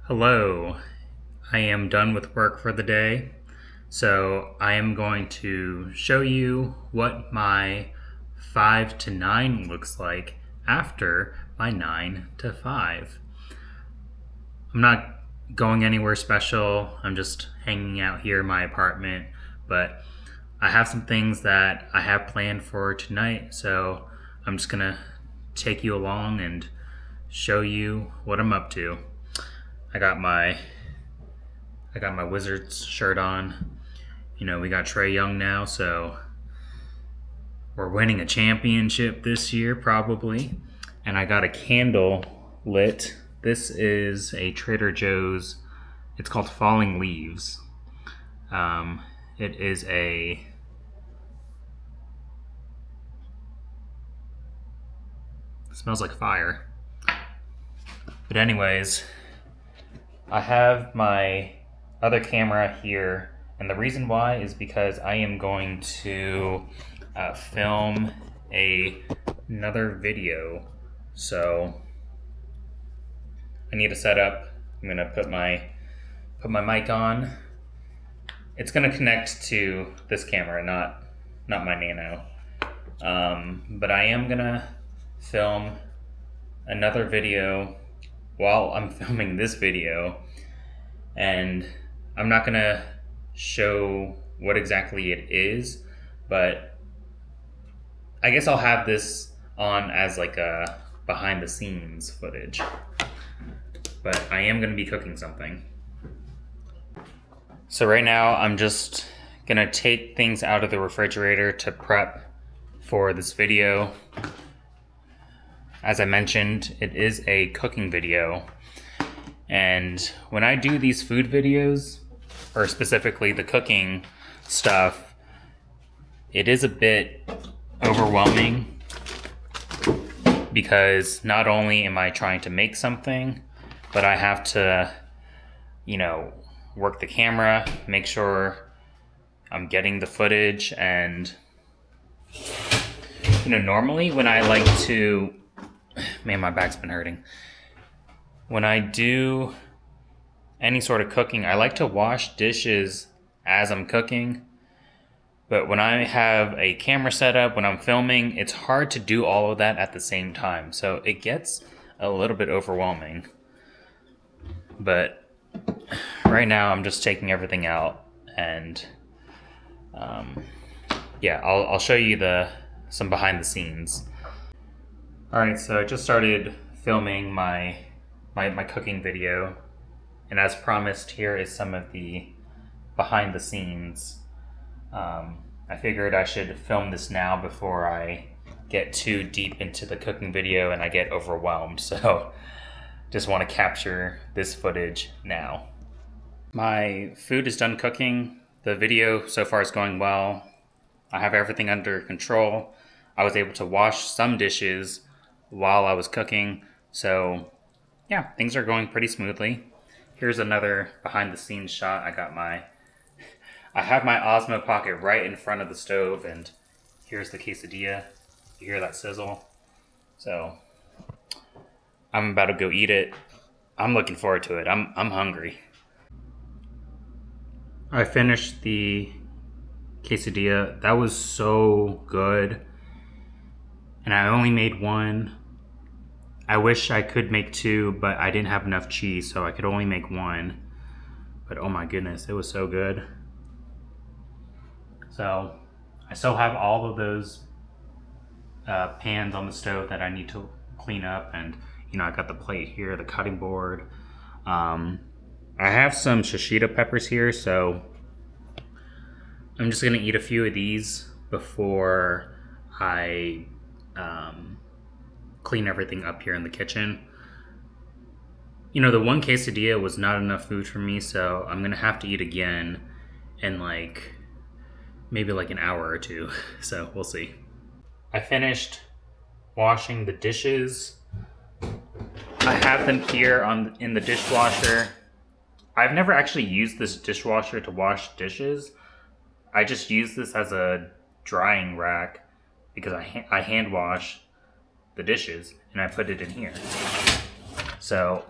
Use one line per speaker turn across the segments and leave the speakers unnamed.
Hello, I am done with work for the day, so I am going to show you what my 5 to 9 looks like after my 9 to 5. I'm not going anywhere special, I'm just hanging out here in my apartment, but I have some things that I have planned for tonight, so I'm just gonna take you along and show you what I'm up to. I got my Wizards shirt on. You know, we got Trae Young now, so we're winning a championship this year, probably. And I got a candle lit. This is a Trader Joe's. It's called Falling Leaves. It is a It smells like fire. But anyways, I have my other camera here, and the reason why is because I am going to film another video. So I need to set up. I'm gonna put my mic on. It's gonna connect to this camera, not my Nano. But I am gonna film another video while I'm filming this video, and I'm not gonna show what exactly it is, but I guess I'll have this on as like a behind the scenes footage. But I am gonna be cooking something. So right now I'm just gonna take things out of the refrigerator to prep for this video. As I mentioned, it is a cooking video. And when I do these food videos, or specifically the cooking stuff, it is a bit overwhelming because not only am I trying to make something, but I have to, work the camera, make sure I'm getting the footage, and normally when I like to, man, my back's been hurting. When I do any sort of cooking, I like to wash dishes as I'm cooking. But when I have a camera set up, when I'm filming, it's hard to do all of that at the same time. So it gets a little bit overwhelming. But right now I'm just taking everything out, and I'll show you some behind the scenes. Alright, so I just started filming my cooking video, and as promised, here is some of the behind the scenes. I figured I should film this now before I get too deep into the cooking video and I get overwhelmed, so just want to capture this footage now. My food is done cooking. The video so far is going well. I have everything under control. I was able to wash some dishes while I was cooking, so yeah, things are going pretty smoothly. Here's another behind the scenes shot. I have my Osmo Pocket right in front of the stove, and here's the quesadilla. You hear that sizzle? So I'm about to go eat it. I'm looking forward to it. I'm hungry. I finished the quesadilla. That was so good. And I only made one. I wish I could make two, but I didn't have enough cheese, so I could only make one. But oh my goodness, it was so good. So I still have all of those pans on the stove that I need to clean up, and I got the plate here, the cutting board. I have some shishito peppers here, so I'm just gonna eat a few of these before I clean everything up here in the kitchen. The one quesadilla was not enough food for me, so I'm gonna have to eat again in maybe an hour or two. So we'll see. I finished washing the dishes. I have them here in the dishwasher. I've never actually used this dishwasher to wash dishes. I just use this as a drying rack because I hand wash the dishes and I put it in here. So,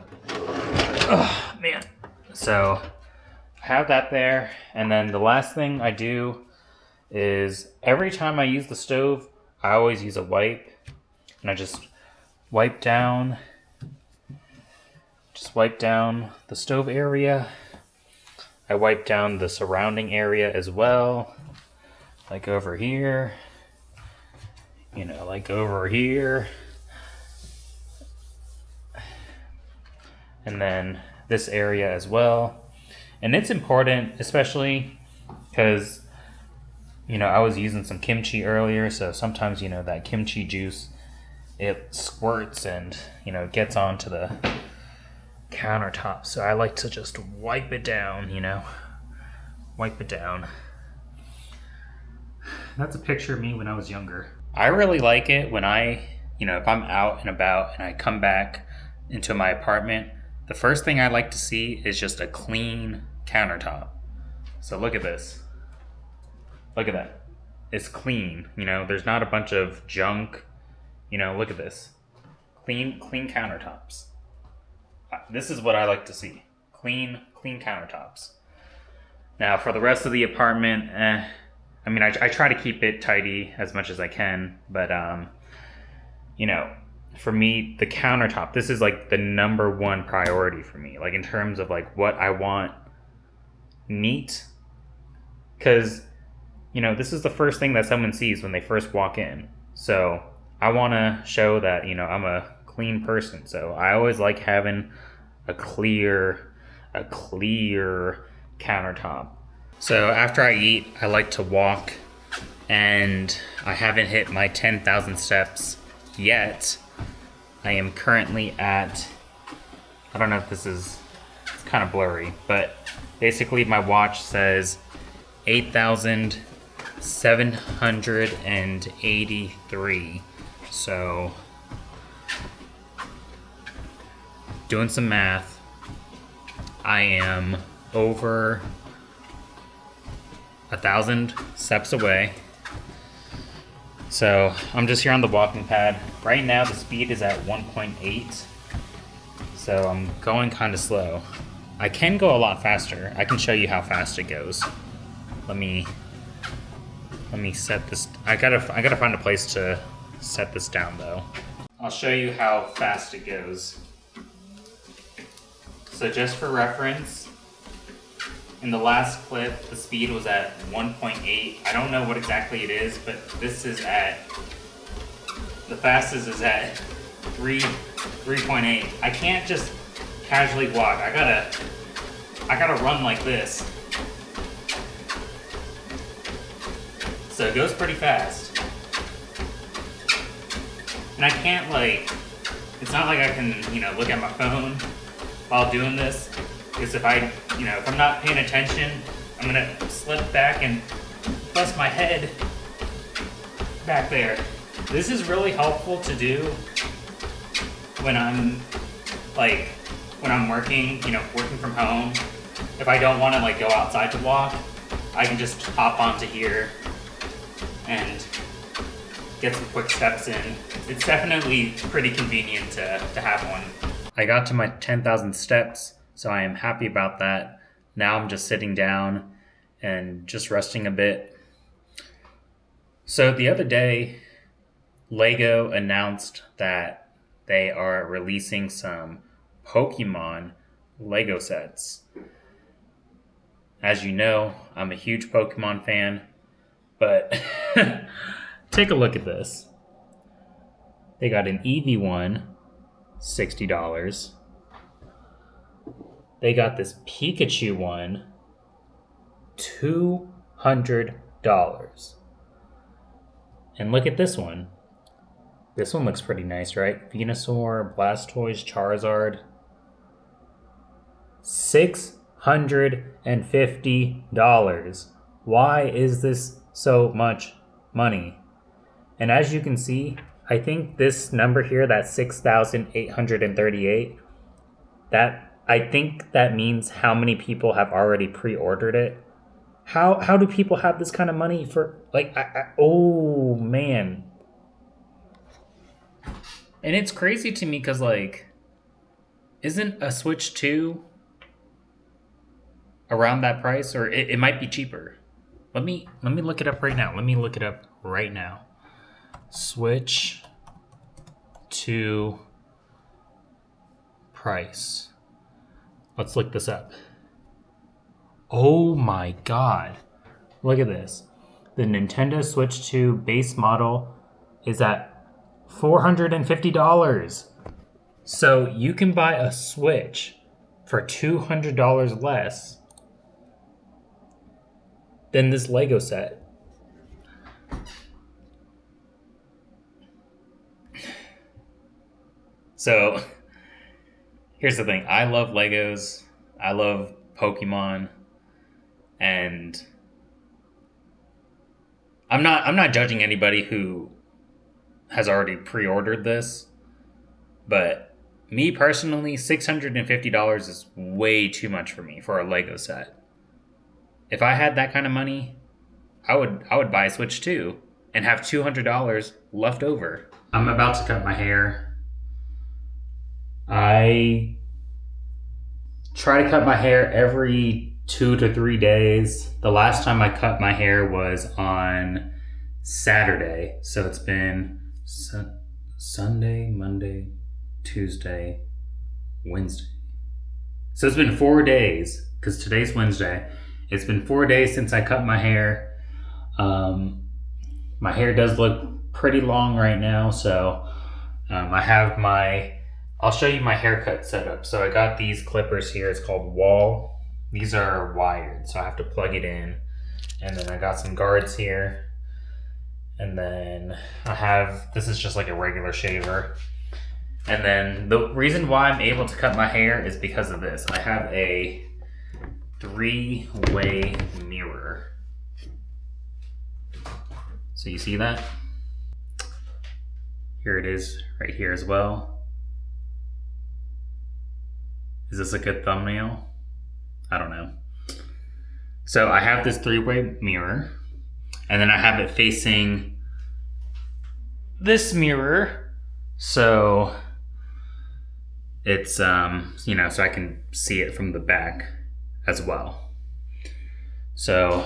man. So I have that there. And then the last thing I do is every time I use the stove, I always use a wipe. And I just wipe down the stove area. I wipe down the surrounding area as well. Like over here. You know, like over here. And then this area as well. And it's important, especially because, you know, I was using some kimchi earlier, so sometimes, you know, that kimchi juice, it squirts and, you know, gets onto the countertop. So I like to just wipe it down, you know, wipe it down. That's a picture of me when I was younger. I really like it when you know, if I'm out and about and I come back into my apartment, the first thing I like to see is just a clean countertop. So look at this. Look at that. It's clean, you know, there's not a bunch of junk. You know, look at this. Clean countertops. This is what I like to see. Clean countertops. Now for the rest of the apartment, I mean, I try to keep it tidy as much as I can, but you know, for me, the countertop, this is like the number one priority for me, like in terms of like what I want neat, because, you know, this is the first thing that someone sees when they first walk in. So I want to show that, you know, I'm a clean person. So I always like having a clear countertop. So after I eat, I like to walk, and I haven't hit my 10,000 steps yet. I am currently at, I don't know if this is, it's kind of blurry, but basically my watch says 8,783. So doing some math, I am over 1,000 steps away. So I'm just here on the walking pad. Right now the speed is at 1.8. So I'm going kind of slow. I can go a lot faster. I can show you how fast it goes. Let me set this. I gotta find a place to set this down though. I'll show you how fast it goes. So just for reference, in the last clip, the speed was at 1.8. I don't know what exactly it is, but this is at, the fastest is at 3.8. I can't just casually walk. I gotta run like this. So it goes pretty fast. And I can't it's not like I can, you know, look at my phone while doing this. Because if I'm not paying attention, I'm gonna slip back and bust my head back there. This is really helpful to do when I'm working, you know, working from home. If I don't want to go outside to walk, I can just hop onto here and get some quick steps in. It's definitely pretty convenient to have one. I got to my 10,000 steps. So I am happy about that. Now I'm just sitting down and just resting a bit. So the other day, Lego announced that they are releasing some Pokemon Lego sets. As you know, I'm a huge Pokemon fan, but take a look at this. They got an Eevee one, $60. They got this Pikachu one, $200. And look at this one. This one looks pretty nice, right? Venusaur, Blastoise, Charizard. $650. Why is this so much money? And as you can see, I think this number here, that 6,838, I think that means how many people have already pre-ordered it. How do people have this kind of money for, oh man. And it's crazy to me because isn't a Switch 2 around that price, or it might be cheaper. Let me look it up right now. Let me look it up right now. Switch to price. Let's look this up. Oh my god. Look at this. The Nintendo Switch 2 base model is at $450. So you can buy a Switch for $200 less than this Lego set. So here's the thing. I love Legos. I love Pokemon. And I'm not judging anybody who has already pre-ordered this, but me personally, $650 is way too much for me for a Lego set. If I had that kind of money, I would buy a Switch 2 and have $200 left over. I'm about to cut my hair. I try to cut my hair every 2 to 3 days. The last time I cut my hair was on Saturday. So it's been Sunday, Monday, Tuesday, Wednesday. So it's been 4 days, because today's Wednesday. It's been 4 days since I cut my hair. My hair does look pretty long right now, so I have I'll show you my haircut setup. So I got these clippers here. It's called Wall. These are wired, so I have to plug it in. And then I got some guards here. And then this is just like a regular shaver. And then the reason why I'm able to cut my hair is because of this. I have a 3-way mirror. So you see that? Here it is right here as well. Is this a good thumbnail? I don't know. So I have this 3-way mirror, and then I have it facing this mirror. So it's, so I can see it from the back as well. So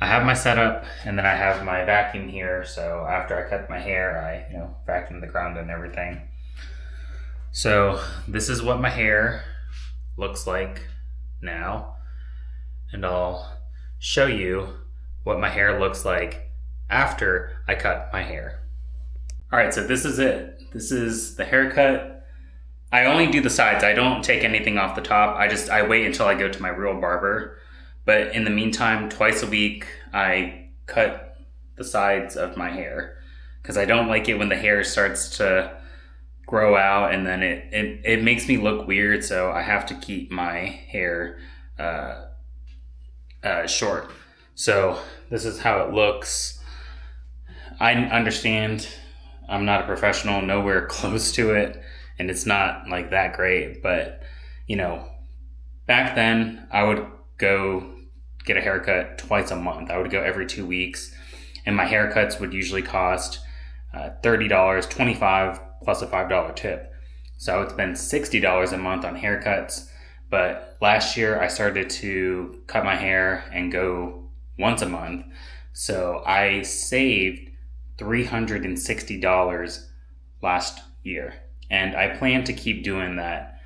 I have my setup, and then I have my vacuum here. So after I cut my hair, I, vacuum the ground and everything. So this is what my hair looks like now, and I'll show you what my hair looks like after I cut my hair. All right, so this is it. This is the haircut. I only do the sides. I don't take anything off the top. I wait until I go to my real barber. But in the meantime, twice a week, I cut the sides of my hair, because I don't like it when the hair starts to grow out, and then it makes me look weird. So I have to keep my hair short. So this is how it looks. I understand I'm not a professional, nowhere close to it, and it's not like that great. But back then I would go get a haircut twice a month. I would go every 2 weeks, and my haircuts would usually cost $30, $25 plus a $5 tip. So I would spend $60 a month on haircuts. But last year I started to cut my hair and go once a month. So I saved $360 last year. And I plan to keep doing that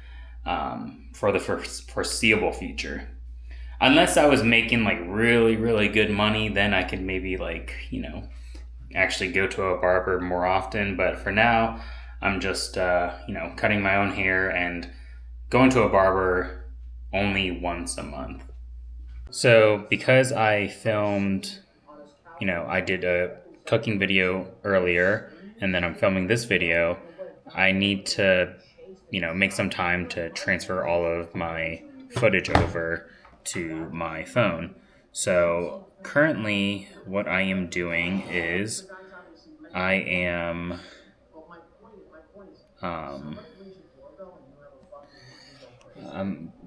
for the foreseeable future. Unless I was making like really, really good money, then I could maybe actually go to a barber more often. But for now, I'm just, cutting my own hair and going to a barber only once a month. So because I filmed, I did a cooking video earlier, and then I'm filming this video, I need to, make some time to transfer all of my footage over to my phone. So currently what I am doing is I'm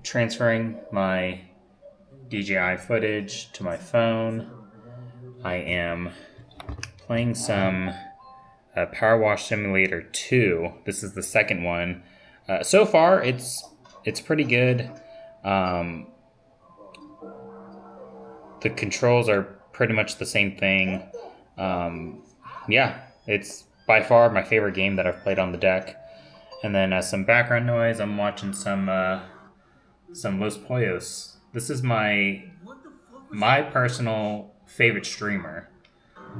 transferring my DJI footage to my phone. I am playing some Power Wash Simulator 2. This is the second one. So far, it's pretty good. the controls are pretty much the same thing. Yeah, it's by far my favorite game that I've played on the deck. And then as some background noise, I'm watching some Los Pollos. This is my personal favorite streamer.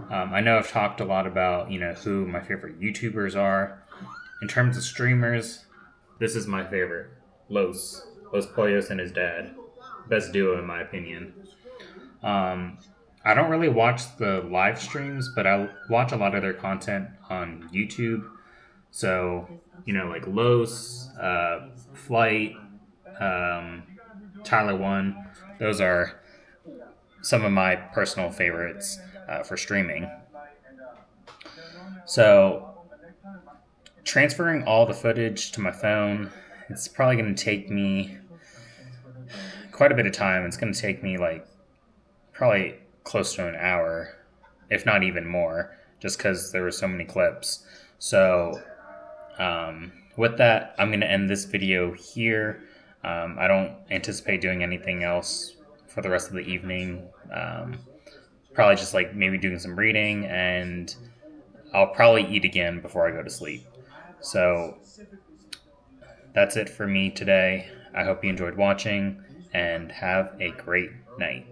I know I've talked a lot about who my favorite YouTubers are. In terms of streamers, this is my favorite. Los Pollos and his dad, best duo in my opinion. I don't really watch the live streams, but I watch a lot of their content on YouTube. So, like Los, Flight, Tyler One, those are some of my personal favorites for streaming. So, transferring all the footage to my phone, it's probably going to take me quite a bit of time. It's going to take me like probably close to an hour, if not even more, just because there were so many clips. So with that, I'm going to end this video here. I don't anticipate doing anything else for the rest of the evening. Probably just like maybe doing some reading, and I'll probably eat again before I go to sleep. So that's it for me today. I hope you enjoyed watching, and have a great night.